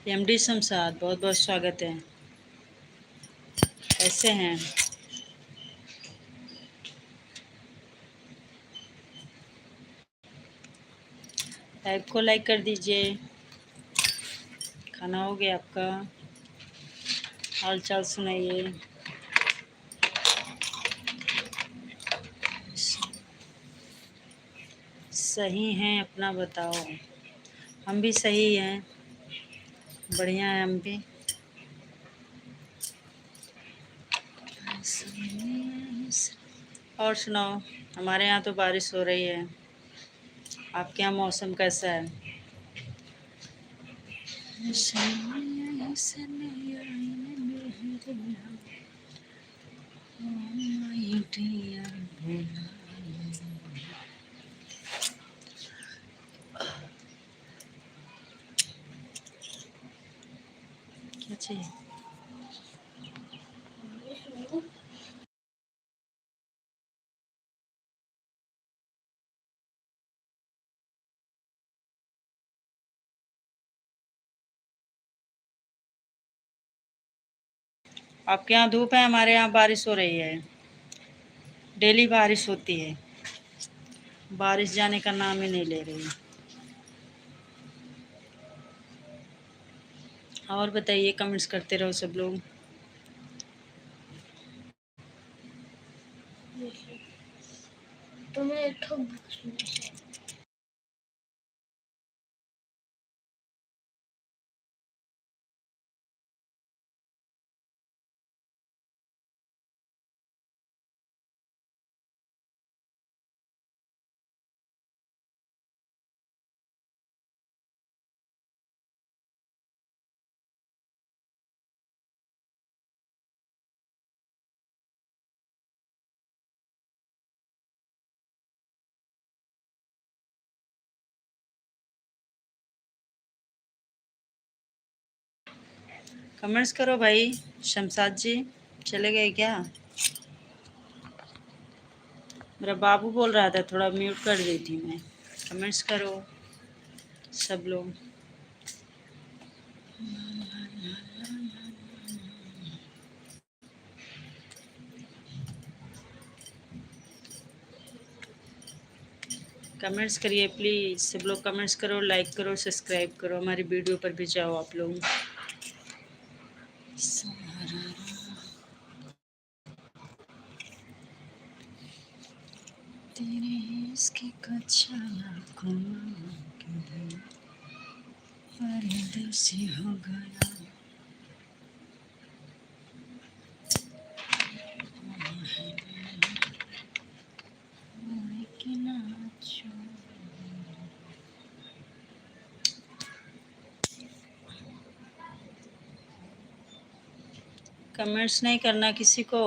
MD Shamshad, बहुत बहुत स्वागत है। कैसे हैं? लाइव को लाइक कर दीजिए। खाना हो गया आपका? हाल चाल सुनाइए। सही हैं, अपना बताओ। हम भी सही हैं, बढ़िया हैं हम भी। और सुनाओ। हमारे यहाँ तो बारिश हो रही है। आपके यहाँ मौसम कैसा है? क्या चाहिए? आपके यहाँ धूप है, हमारे यहाँ बारिश हो रही है। डेली बारिश होती है, बारिश जाने का नाम ही नहीं ले रही। और बताइए, कमेंट्स करते रहो सब लोग। कमेंट्स करो भाई। शमशाद जी चले गए क्या? मेरा बाबू बोल रहा था, थोड़ा म्यूट कर दी थी मैं। कमेंट्स करो सब लोग। कमेंट्स करिए प्लीज़, सब लोग कमेंट्स करो, लाइक करो, सब्सक्राइब करो। हमारी वीडियो पर भी जाओ आप लोग। तेरे इसकी कच्चा परदेसी हो गया। कमेंट्स नहीं करना किसी को।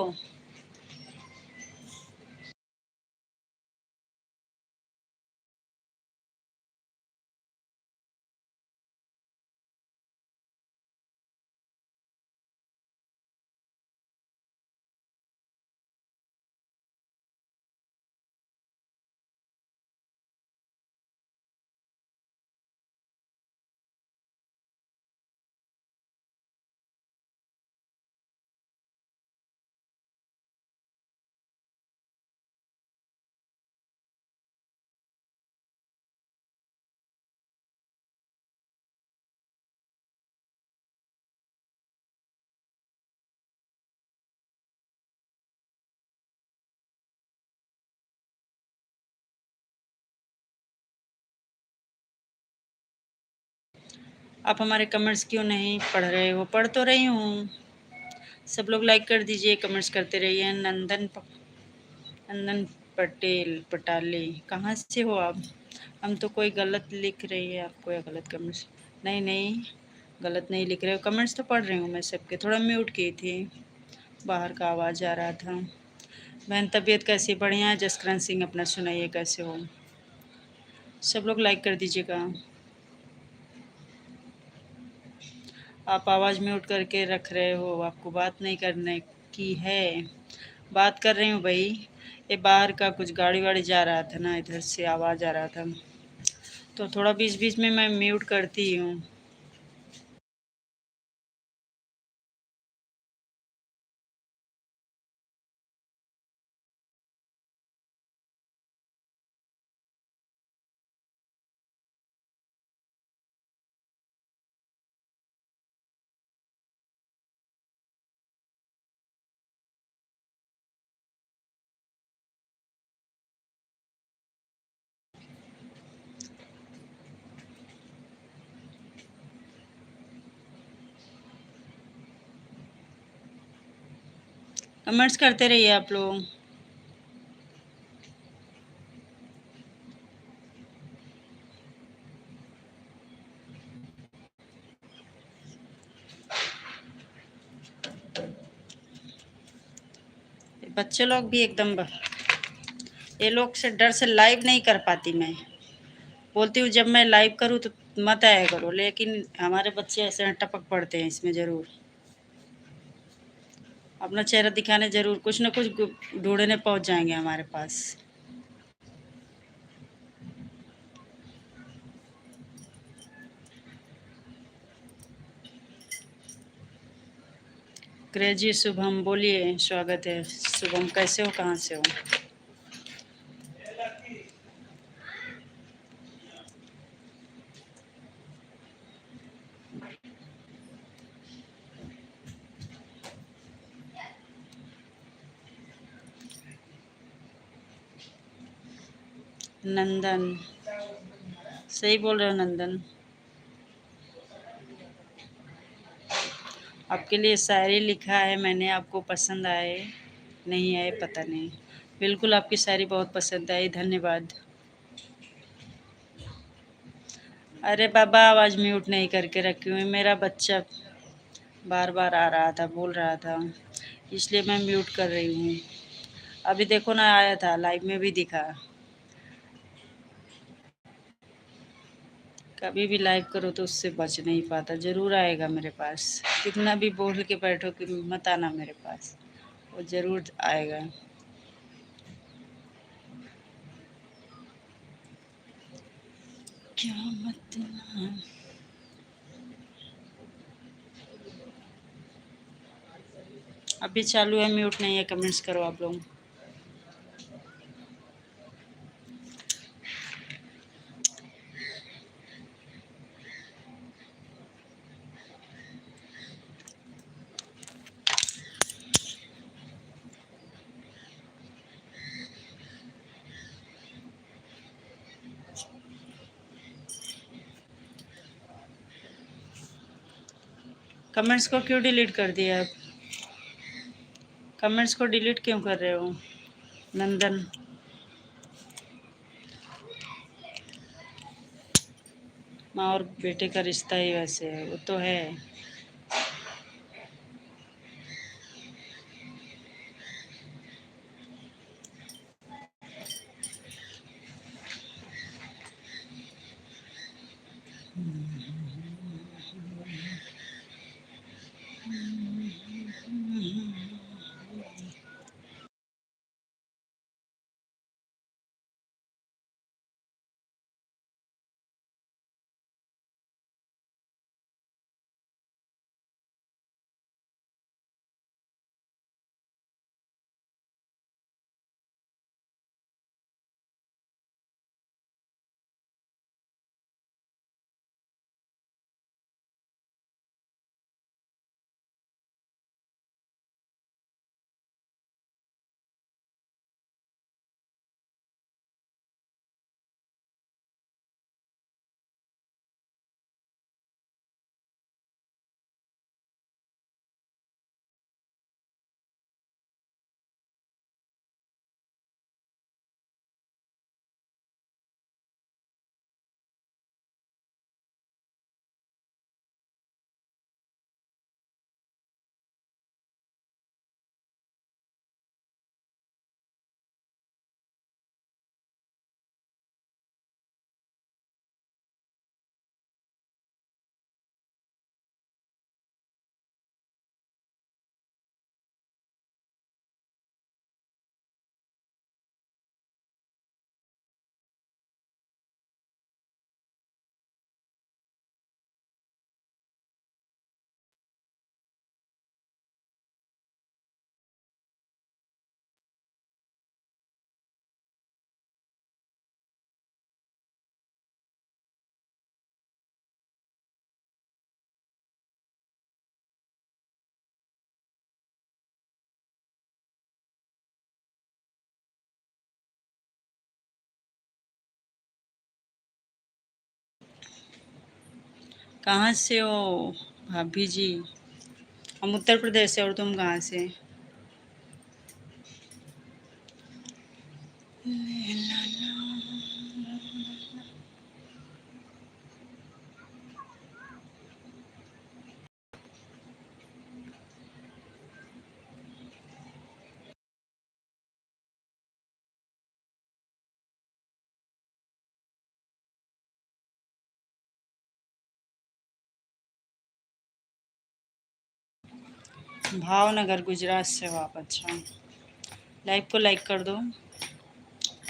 आप हमारे कमेंट्स क्यों नहीं पढ़ रहे हो? पढ़ तो रही हूँ। सब लोग लाइक कर दीजिए, कमेंट्स करते रहिए। नंदन पटेल पटाले, कहाँ से हो आप? हम तो कोई गलत लिख रही है आपको या गलत कमेंट्स? नहीं नहीं, गलत नहीं लिख रहे हो, कमेंट्स तो पढ़ रही हूँ मैं सबके। थोड़ा म्यूट की थी, बाहर का आवाज़ आ रहा था। बहन तबीयत कैसी? बढ़िया है। जसकरण सिंह, अपना सुनाइए, कैसे हो? सब लोग लाइक कर दीजिएगा। आप आवाज़ म्यूट करके रख रहे हो, आपको बात नहीं करने की है। बात कर रही हूँ भाई। ये बाहर का कुछ गाड़ी वाड़ी जा रहा था ना, इधर से आवाज़ आ रहा था, तो थोड़ा बीच बीच में मैं म्यूट करती हूँ। कमेंट्स करते रहिए आप लोग। बच्चे लोग भी एकदम ये लोग से डर से लाइव नहीं कर पाती मैं। बोलती हूँ जब मैं लाइव करूँ तो मत आया करो, लेकिन हमारे बच्चे ऐसे हैं, टपक पड़ते हैं इसमें ज़रूर। अपना चेहरा दिखाने ज़रूर कुछ ना कुछ ढूंढने पहुँच जाएंगे हमारे पास। क्रेजी शुभम, बोलिए, स्वागत है शुभम, कैसे हो, कहाँ से हो? नंदन, सही बोल रहे हो नंदन। आपके लिए शायरी लिखा है मैंने, आपको पसंद आए नहीं आए पता नहीं। बिल्कुल आपकी शायरी बहुत पसंद आई, धन्यवाद। अरे बाबा, आवाज़ म्यूट नहीं करके रखी हुई, मेरा बच्चा बार बार आ रहा था, बोल रहा था, इसलिए मैं म्यूट कर रही हूँ। अभी देखो ना, आया था, लाइव में भी दिखा। कभी भी लाइव करो तो उससे बच नहीं पाता, ज़रूर आएगा मेरे पास। कितना भी बोल के बैठो कि मत आना मेरे पास, वो ज़रूर आएगा। क्या मत ना। अभी चालू है, म्यूट नहीं है, कमेंट्स करो आप लोग। कमेंट्स को क्यों डिलीट कर दिया आप? कमेंट्स को डिलीट क्यों कर रहे हो नंदन? माँ और बेटे का रिश्ता ही वैसे है, वो तो है। कहाँ से हो भाभी जी? हम उत्तर प्रदेश से, और तुम कहाँ से? भावनगर गुजरात से हो आप? अच्छा, लाइव को लाइक कर दो।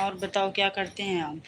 और बताओ क्या करते हैं आप?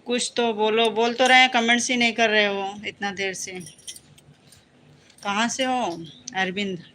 कुछ तो बोलो, बोल तो रहे हैं, कमेंट्स ही नहीं कर रहे हो इतना देर से। कहाँ से हो अरविंद?